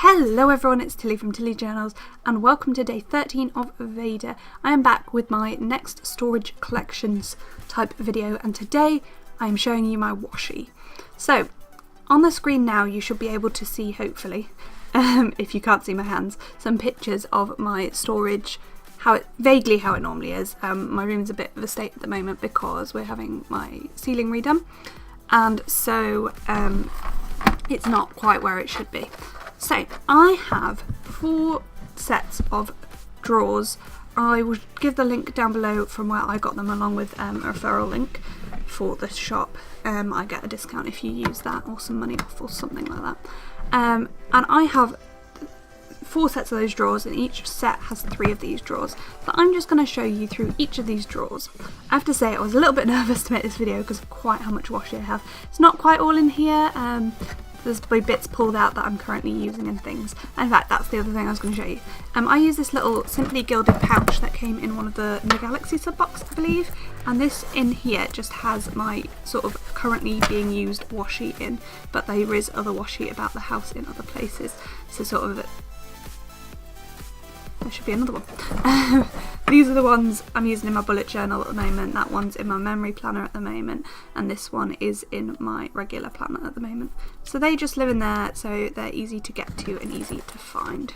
Hello everyone, it's Tilly from Tilly Journals and welcome to day 13 of VADA. I am back with my next storage collections type video and today I am showing you my washi. So on the screen now you should be able to see, hopefully, if you can't see my hands, some pictures of my storage, vaguely how it normally is. My room's a bit of a state at the moment because we're having my ceiling redone and so it's not quite where it should be. So I have 4 sets of drawers. I will give the link down below from where I got them along with a referral link for the shop. I get a discount if you use that or some money off or something like that. And I have 4 sets of those drawers and each set has 3 of these drawers. But I'm just going to show you through each of these drawers. I have to say I was a little bit nervous to make this video because of quite how much washi I have. It's not quite all in here. There's probably bits pulled out that I'm currently using and things. In fact, that's the other thing I was going to show you. I use this little Simply Gilded pouch that came in one of the Galaxy sub box, I believe. And this in here just has my sort of currently being used washi in. But there is other washi about the house in other places. So sort of, there should be another one. These are the ones I'm using in my bullet journal at the moment. That one's in my memory planner at the moment, and this one is in my regular planner at the moment. So they just live in there, so they're easy to get to and easy to find.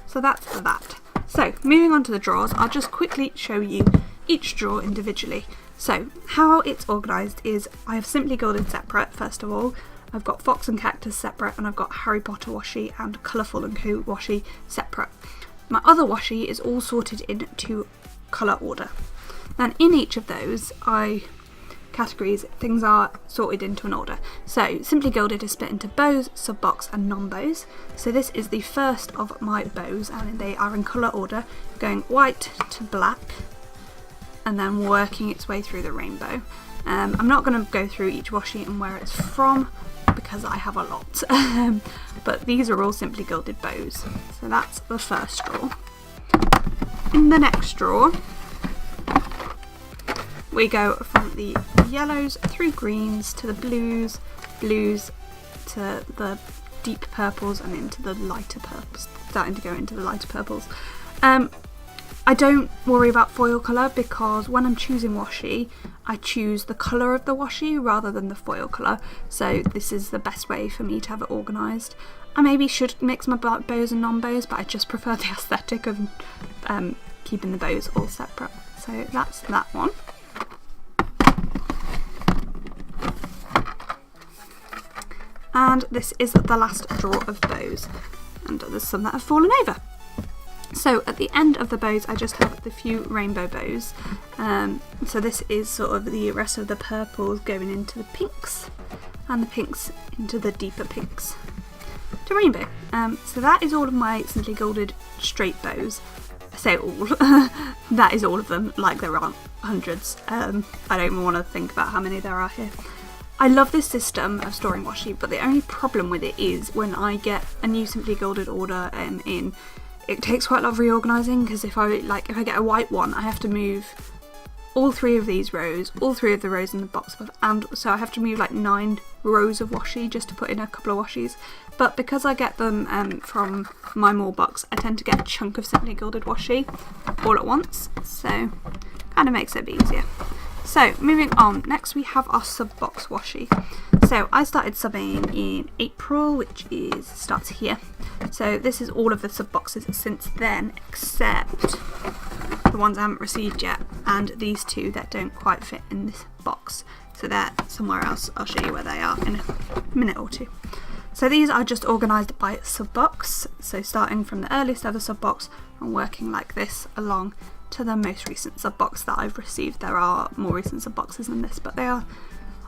So that's that. So moving on to the drawers, I'll just quickly show you each drawer individually. So how it's organised is I have Simply Gilded separate, first of all. I've got Fox and Cactus separate, and I've got Harry Potter washi and Colourful and Co washi separate. My other washi is all sorted into colour order. And in each of those categories, things are sorted into an order. So Simply Gilded is split into bows, sub-box and non-bows. So this is the first of my bows and they are in colour order, going white to black and then working its way through the rainbow. I'm not going to go through each washi and where it's from because I have a lot, but these are all Simply Gilded bows. So that's the first drawer. In the next drawer we go from the yellows through greens to the blues to the deep purples and into the lighter purples, starting to go into the lighter purples. I don't worry about foil colour because when I'm choosing washi, I choose the colour of the washi rather than the foil colour. So this is the best way for me to have it organised. I maybe should mix my bows and non-bows, but I just prefer the aesthetic of keeping the bows all separate. So that's that one. And this is the last drawer of bows. And there's some that have fallen over. So at the end of the bows I just have the few rainbow bows. So this is sort of the rest of the purples going into the pinks and the pinks into the deeper pinks to rainbow. So that is all of my Simply Gilded straight bows. I say all, that is all of them, like there aren't hundreds. I don't even want to think about how many there are here. I love this system of storing washi, but the only problem with it is when I get a new Simply Gilded order in, it takes quite a lot of reorganising because if I get a white one I have to move all 3 of these rows, all 3 of the rows in the box, and so I have to move like 9 rows of washi just to put in a couple of washis. But because I get them from my more box, I tend to get a chunk of Simply Gilded washi all at once, so kind of makes it a bit easier. So moving on, next we have our sub-box washi. So I started subbing in April, which starts here. So this is all of the sub-boxes since then, except the ones I haven't received yet, and these 2 that don't quite fit in this box. So they're somewhere else. I'll show you where they are in a minute or 2. So these are just organised by sub-box. So starting from the earliest ever sub-box and working like this along to the most recent sub-box that I've received. There are more recent sub-boxes than this, but they are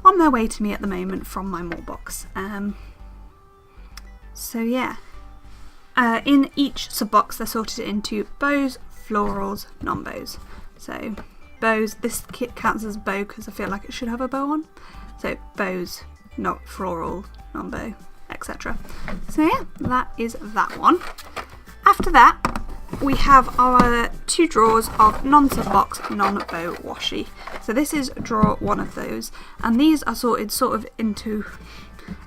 on their way to me at the moment from my more box. So yeah, in each sub-box they're sorted into bows, florals, non-bows. So bows, this kit counts as bow because I feel like it should have a bow on. So bows, not floral, non-bow, etc. So yeah, that is that one. After that we have our 2 drawers of non-sub-box, non-bow washi. So this is drawer 1 of those, and these are sorted sort of into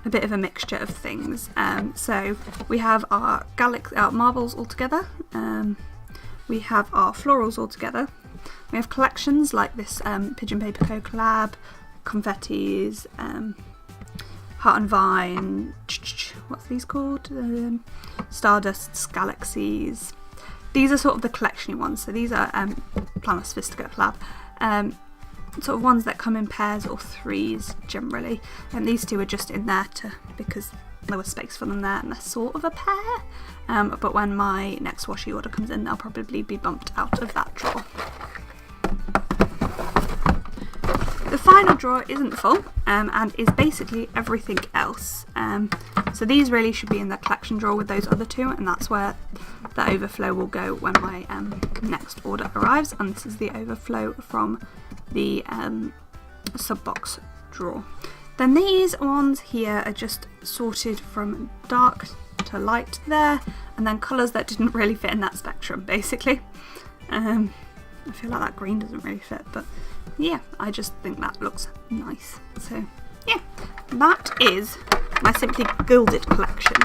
a bit of a mixture of things. So we have our marbles all together. We have our florals all together. We have collections like this Pigeon Paper Co collab, confettis, Heart and Vine, what's these called? Stardusts, Galaxies. These are sort of the collection ones. So these are Planet Sophisticate collab. Sort of ones that come in pairs or threes generally. And these two are just in there because there was space for them there and they're sort of a pair. But when my next washi order comes in, they'll probably be bumped out of that drawer. The final drawer isn't full and is basically everything else. So these really should be in the collection drawer with those other two, and that's where the overflow will go when my next order arrives. And this is the overflow from the sub box drawer. Then these ones here are just sorted from dark to light there, and then colours that didn't really fit in that spectrum basically. I feel like that green doesn't really fit, but yeah, I just think that looks nice. So yeah, that is my Simply Gilded collection.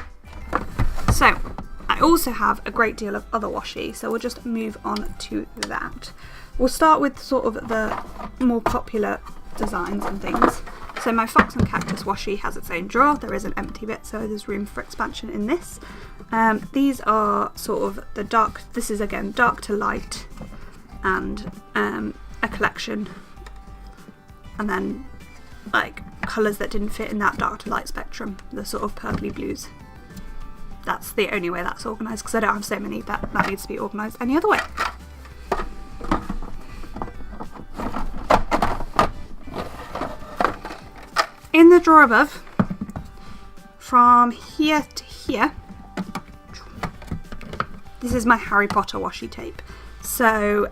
So I also have a great deal of other washi, so we'll just move on to that. We'll start with sort of the more popular designs and things. So my Fox and Cactus washi has its own drawer. There is an empty bit, so there's room for expansion in this. These are sort of the dark, this is again dark to light, and a collection, and then like colours that didn't fit in that dark to light spectrum, the sort of purpley blues. That's the only way that's organised, because I don't have so many that needs to be organised any other way. In the drawer above, from here to here, this is my Harry Potter washi tape. So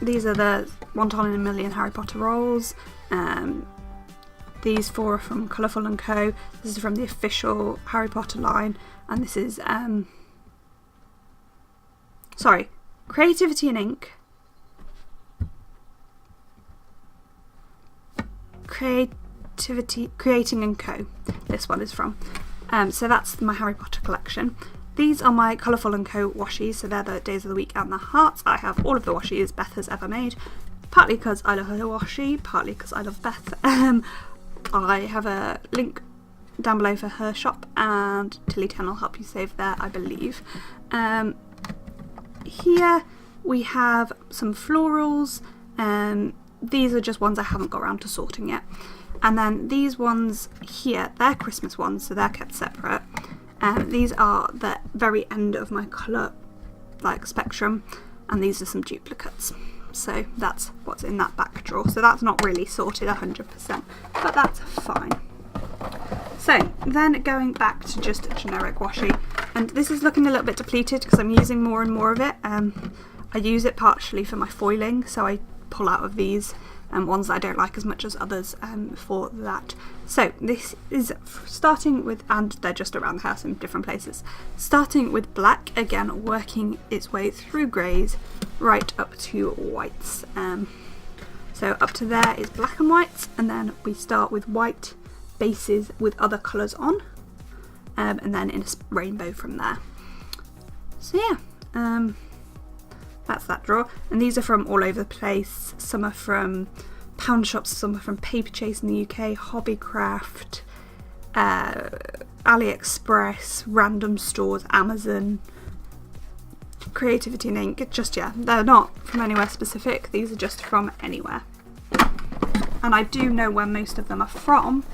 these are the 1 ton in a million Harry Potter rolls. These 4 are from Colourful & Co. This is from the official Harry Potter line, and this is Creativity and Ink. Creating & Co. This one is from. So that's my Harry Potter collection. These are my Colourful & Co washi, so they're the Days of the Week and the Hearts. I have all of the washies Beth has ever made, partly because I love her washi, partly because I love Beth. I have a link down below for her shop, and Tilly10 will help you save there, I believe. Here we have some florals. These are just ones I haven't got around to sorting yet. And then these ones here, they're Christmas ones, so they're kept separate. These are the very end of my colour spectrum, and these are some duplicates. So that's what's in that back drawer. So that's not really sorted 100%, but that's fine. So then going back to just generic washi, and this is looking a little bit depleted because I'm using more and more of it. I use it partially for my foiling, so I pull out of these ones that I don't like as much as others for that. So this is starting with, and they're just around the house in different places, starting with black, again working its way through greys right up to whites. So up to there is black and whites, and then we start with white bases with other colours on, and then in a rainbow from there. So yeah, that's that drawer, and these are from all over the place. Some are from pound shops, some are from Paper Chase in the UK, Hobbycraft, AliExpress, random stores, Amazon, Creativity and Ink. Just, yeah, they're not from anywhere specific, these are just from anywhere. And I do know where most of them are from,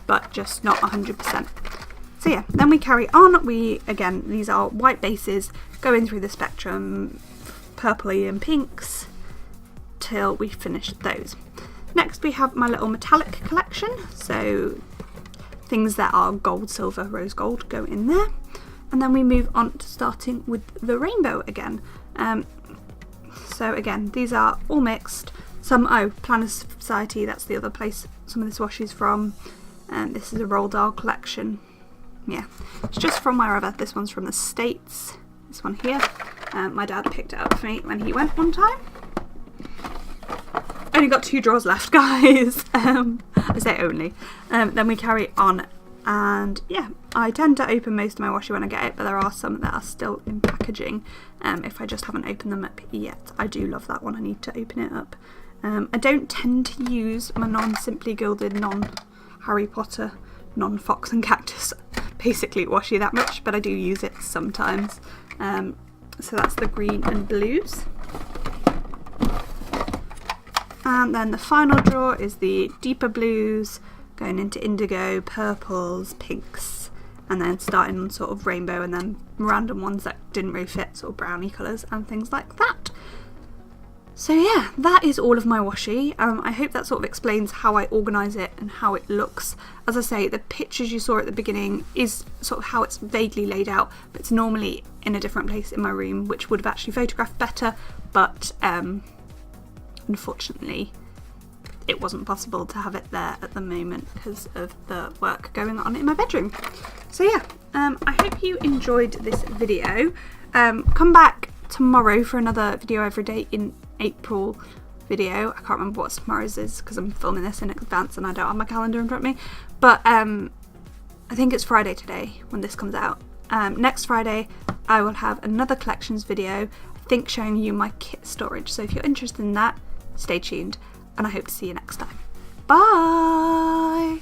but just not 100%. So yeah, then we carry on. Again, these are white bases going through the spectrum, purpley and pinks, till we finish those. Next we have my little metallic collection, so things that are gold, silver, rose gold go in there, and then we move on to starting with the rainbow again. So again, these are all mixed. Some, Planet Society, that's the other place some of this washi is from, and this is a Roald Dahl collection. Yeah, it's just from wherever. This one's from the States, this one here. My dad picked it up for me when he went one time. only got 2 drawers left, guys. I say only. Then we carry on, and yeah, I tend to open most of my washi when I get it, but there are some that are still in packaging. If I just haven't opened them up yet. I do love that one. I need to open it up. I don't tend to use my non-Simply Gilded, non-Harry Potter, non-Fox and Cactus basically washi that much, but I do use it sometimes. So that's the green and blues. And then the final drawer is the deeper blues, going into indigo, purples, pinks, and then starting on sort of rainbow, and then random ones that didn't really fit, sort of brownie colours and things like that. So yeah, that is all of my washi. I hope that sort of explains how I organise it and how it looks. As I say, the pictures you saw at the beginning is sort of how it's vaguely laid out, but it's normally in a different place in my room, which would have actually photographed better, but unfortunately it wasn't possible to have it there at the moment because of the work going on in my bedroom. So yeah, I hope you enjoyed this video. Come back tomorrow for another video every day in April video. I can't remember what tomorrow's is because I'm filming this in advance and I don't have my calendar in front of me, but I think it's Friday today when this comes out. Next Friday I will have another collections video, I think showing you my kit storage, so if you're interested in that, stay tuned, and I hope to see you next time. Bye!